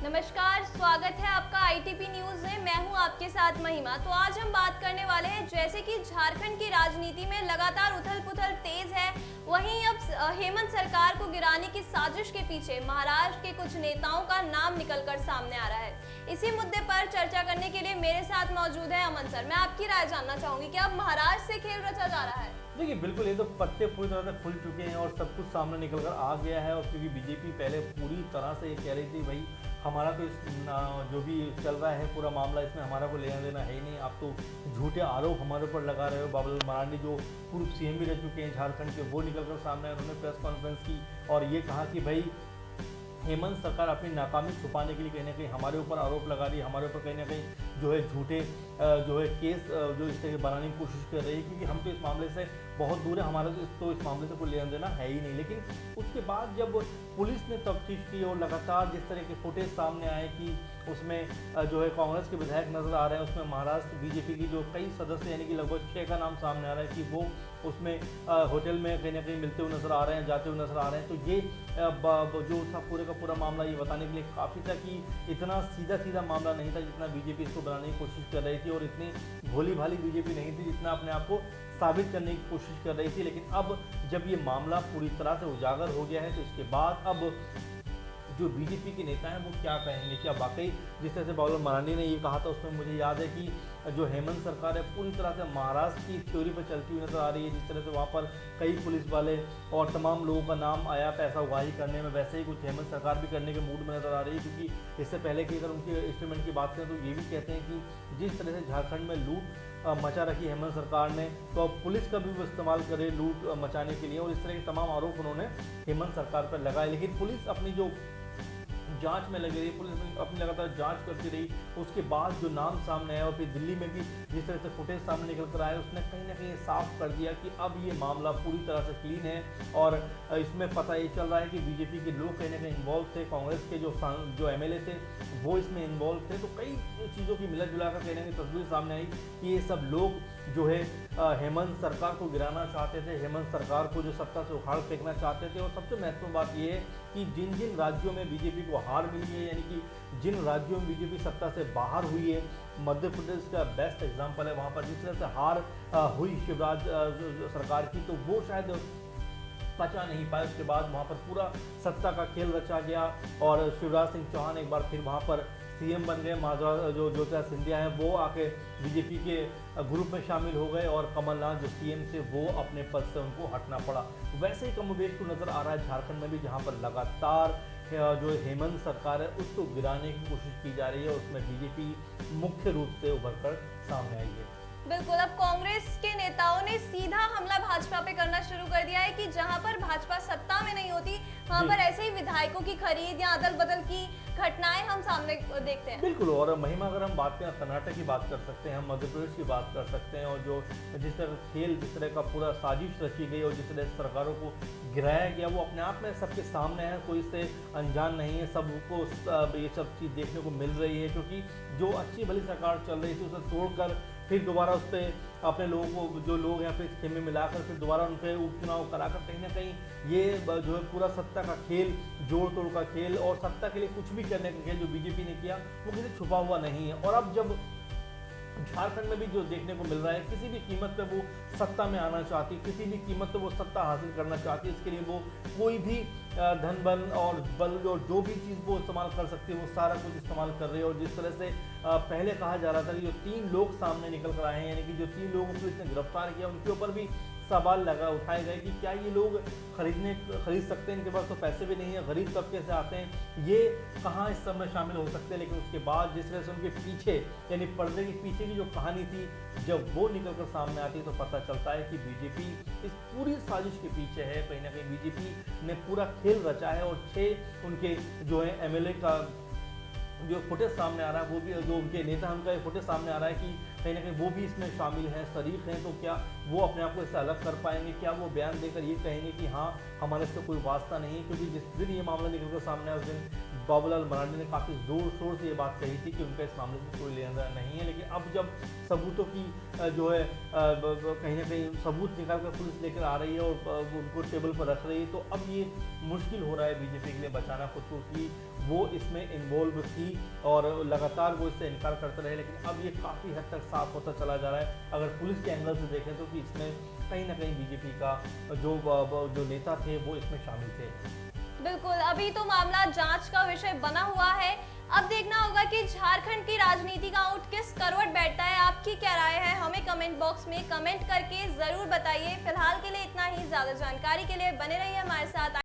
नमस्कार, स्वागत है आपका आईटीपी न्यूज में। मैं हूं आपके साथ महिमा। तो आज हम बात करने वाले हैं, जैसे कि झारखंड की राजनीति में लगातार उथल-पुथल तेज है, वहीं अब हेमंत सरकार को गिराने की साजिश के पीछे महाराष्ट्र के कुछ नेताओं का नाम निकलकर सामने आ रहा है। इसी मुद्दे पर चर्चा करने के लिए मेरे साथ मौजूद है अमन सर। मैं आपकी राय जानना चाहूंगी कि अब महाराष्ट्र से खेल रचा जा रहा है। देखिए बिल्कुल, ये तो पत्ते पूरी तरह से खुल चुके हैं और सब कुछ सामने निकल कर आ गया है। और क्योंकि बीजेपी पहले पूरी तरह से ये कह रही थी भाई हमारा तो जो भी चल रहा है पूरा मामला, इसमें हमारा को लेना देना है ही नहीं, आप तो झूठे आरोप हमारे ऊपर लगा रहे हो। बाबूलाल मरांडी जो पूर्व सीएम भी रह चुके हैं झारखंड के, वो निकल कर सामने आए, उन्होंने प्रेस कॉन्फ्रेंस की और ये कहा कि भाई हेमंत सरकार अपनी नाकामी छुपाने के लिए कहीं ना कहीं हमारे ऊपर आरोप लगा रही है, हमारे ऊपर कहीं ना कहीं जो है झूठे जो है केस जो इस तरह बनाने की कोशिश कर रही है, क्योंकि हम तो इस मामले से बहुत दूर है, हमारा तो इस मामले से कोई लेना देना है ही नहीं। लेकिन उसके बाद जब पुलिस ने तफ्तीश की और लगातार जिस तरह के फुटेज सामने आए कि उसमें जो है कांग्रेस के विधायक नजर आ रहे हैं, उसमें महाराष्ट्र बीजेपी की जो कई सदस्य यानी कि लगभग 6 का नाम सामने आ रहा है कि वो उसमें होटल में कहीं ना कहीं मिलते हुए नजर आ रहे हैं, जाते हुए नजर आ रहे हैं। तो ये जो था पूरे का पूरा मामला ये बताने के लिए काफ़ी था कि इतना सीधा मामला नहीं था जितना बीजेपी इसको बनाने की कोशिश कर रही थी, और इतनी भोली भाली बीजेपी नहीं थी जितना अपने आप को साबित करने की कोशिश कर रही थी। लेकिन अब जब ये मामला पूरी तरह से उजागर हो गया है, तो इसके बाद अब जो बीजेपी के नेता हैं वो क्या कहेंगे, क्या वाकई जिस तरह से बाबूलाल मरांडी ने ये कहा था, उसमें मुझे याद है कि जो हेमंत सरकार है पूरी तरह से महाराष्ट्र की थ्योरी पर चलती हुई नजर आ रही है। जिस तरह से वहाँ पर कई पुलिस वाले और तमाम लोगों का नाम आया पैसा उगाही करने में, वैसे ही कुछ हेमंत सरकार भी करने के मूड में नजर आ रही है। क्योंकि इससे पहले की अगर उनके इंस्ट्रूमेंट की बात करें तो ये भी कहते हैं कि जिस तरह से झारखंड में लूट मचा रखी हेमंत सरकार ने, तो अब पुलिस का भी वो इस्तेमाल करे लूट मचाने के लिए, और इस तरह के तमाम आरोप उन्होंने हेमंत सरकार पर लगाए। लेकिन पुलिस अपनी जो जांच में लगी रही, पुलिस अपनी लगातार जांच करती रही। उसके बाद जो नाम सामने आया और फिर दिल्ली में भी जिस तरह से फुटेज सामने निकल कर आया, उसने कहीं ना कहीं साफ कर दिया कि अब ये मामला पूरी तरह से क्लीन है। और इसमें पता ये चल रहा है कि बीजेपी के लोग कहीं ना कहीं इन्वॉल्व थे, कांग्रेस के जो एमएलए थे वो इसमें इन्वॉल्व थे। तो कई चीज़ों की मिला जुला कर कहीं ना कहीं तस्वीर सामने आई कि ये सब लोग जो है हेमंत सरकार को गिराना चाहते थे, हेमंत सरकार को जो सत्ता से उखाड़ फेंकना चाहते थे। और सबसे महत्वपूर्ण बात यह है कि जिन जिन राज्यों में बीजेपी को हार मिली है, यानी कि जिन राज्यों में बीजेपी सत्ता से बाहर हुई है, मध्य प्रदेश का बेस्ट एग्जांपल है। वहाँ पर जिस तरह से हार हुई शिवराज सरकार की, तो वो शायद पचा नहीं पाए। उसके बाद वहाँ पर पूरा सत्ता का खेल रचा गया और शिवराज सिंह चौहान एक बार फिर वहाँ पर सीएम बन गए। जो ज्योतिरादित्य सिंधिया हैं वो आके बीजेपी के ग्रुप में शामिल हो गए, और कमलनाथ जो सीएम थे वो अपने पद से उनको हटना पड़ा। वैसे ही कमोबेश को नज़र आ रहा है झारखंड में भी, जहाँ पर लगातार जो हेमंत सरकार है उसको गिराने की कोशिश की जा रही है, और उसमें बीजेपी मुख्य रूप से उभर कर सामने आई है। बिल्कुल, अब कांग्रेस के नेताओं ने सीधा हमला भाजपा पे करना शुरू कर दिया है कि जहां पर भाजपा सत्ता में नहीं होती वहां पर ऐसे ही विधायकों की खरीद या अदल बदल की घटनाएं हम सामने देखते हैं। बिल्कुल, और महिमा अगर हम बात करें कर्नाटक की बात कर सकते हैं, हम मध्य प्रदेश की बात कर सकते हैं, और जो जिस तरह खेल जिस तरह का पूरा साजिश रची गई और जिस तरह सरकारों को गिराया गया, वो अपने आप में सबके सामने है, कोई इससे अनजान नहीं है। सबको ये सब चीज़ देखने को मिल रही है, क्योंकि जो अच्छी भली सरकार चल रही थी उसे तोड़कर फिर दोबारा उस पर अपने लोगों को, जो लोग हैं फिर खेमे मिलाकर फिर दोबारा उन पर उपचुनाव कराकर कहीं ना कहीं ये जो है पूरा सत्ता का खेल, जोड़ तोड़ का खेल और सत्ता के लिए कुछ भी करने का खेल जो बीजेपी ने किया वो किसी छुपा हुआ नहीं है। और अब जब झारखंड में भी जो देखने को मिल रहा है, किसी भी कीमत पे वो सत्ता में आना चाहती, किसी भी कीमत पे वो सत्ता हासिल करना चाहती, इसके लिए वो कोई भी धन बल और बल और जो भी चीज़ वो इस्तेमाल कर सकती है वो सारा कुछ इस्तेमाल कर रही है। और जिस तरह से पहले कहा जा रहा था कि जो 3 लोग सामने निकल कर आए हैं, यानी कि जो 3 लोगों को इसने गिरफ्तार किया, उनके ऊपर भी सवाल उठाए गए कि क्या ये लोग खरीद सकते हैं, इनके पास तो पैसे भी नहीं है, गरीब तबके से आते हैं, ये कहाँ इस सब में शामिल हो सकते हैं। लेकिन उसके बाद जिस तरह से उनके पीछे यानी पर्दे के पीछे की जो कहानी थी, जब वो निकल कर सामने आती है तो पता चलता है कि बीजेपी इस पूरी साजिश के पीछे है। कहीं ना कहीं बीजेपी ने पूरा खेल रचा है, और 6 उनके जो है एमएलए का जो फुटेज सामने आ रहा है, वो भी जो उनके नेता उनका फुटेज सामने आ रहा है कि कहीं ना कहीं वो भी इसमें शामिल हैं, शरीक हैं, तो क्या वो अपने आप को इससे अलग कर पाएंगे? क्या वो बयान देकर ये कहेंगे कि हाँ हमारे इससे कोई वास्ता नहीं है? क्योंकि जिस दिन ये मामला निकल कर सामने आया उस दिन बाबूलाल मरांडी ने काफ़ी ज़ोर शोर से ये बात कही थी कि उनका इस मामले से कोई लेना देना नहीं है। लेकिन अब जब सबूतों की जो है कहीं ना कहीं सबूत निकाल कर पुलिस लेकर आ रही है और उनको टेबल पर रख रही है, तो अब ये मुश्किल हो रहा है बीजेपी के लिए बचाना खुद को कि वो इसमें इन्वॉल्व थी और लगातार वो इससे इनकार करते रहे। लेकिन अब ये काफ़ी हद तक साफ होता चला जा रहा है अगर पुलिस के एंगल से देखें तो, कि इसमें कहीं ना कहीं बीजेपी का जो नेता थे वो इसमें शामिल थे। बिल्कुल, अभी तो मामला जांच का विषय बना हुआ है। अब देखना होगा कि झारखंड की राजनीति का ऊँट किस करवट बैठता है। आपकी क्या राय है, हमें कमेंट बॉक्स में कमेंट करके जरूर बताइए। फिलहाल के लिए इतना ही। ज्यादा जानकारी के लिए बने रहिए हमारे साथ।